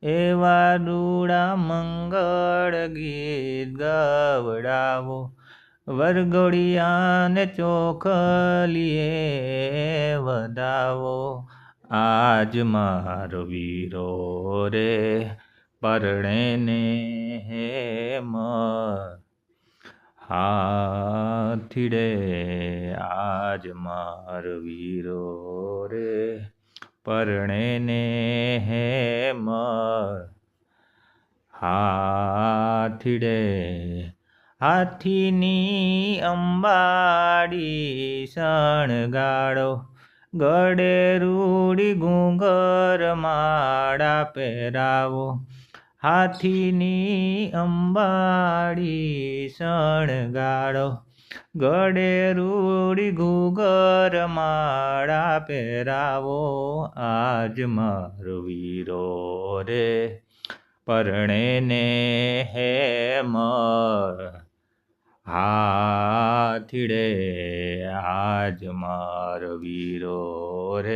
એવા રૂડા મંગળ ગીત ગવડાવો, વરઘોડિયાને ચોખલીએ વધાવો. આજ મારો વીરો રે પરણે ને હેમ, હાથીડે આજ માર વીરો રે પરણે ને હેમ, હાથીડે હાથીની અંબાડી શણગાડો, ગળે રૂડી ઘૂંઘર માળા પહેરાવો. હાથીની અંબાડી શણગાડો, ગળે રૂડી ઘૂંઘર માળા પહેરાવો. આજ મારો વીરો રે પરણે ને હેમ, હાથીડે આજ મારો વીરો રે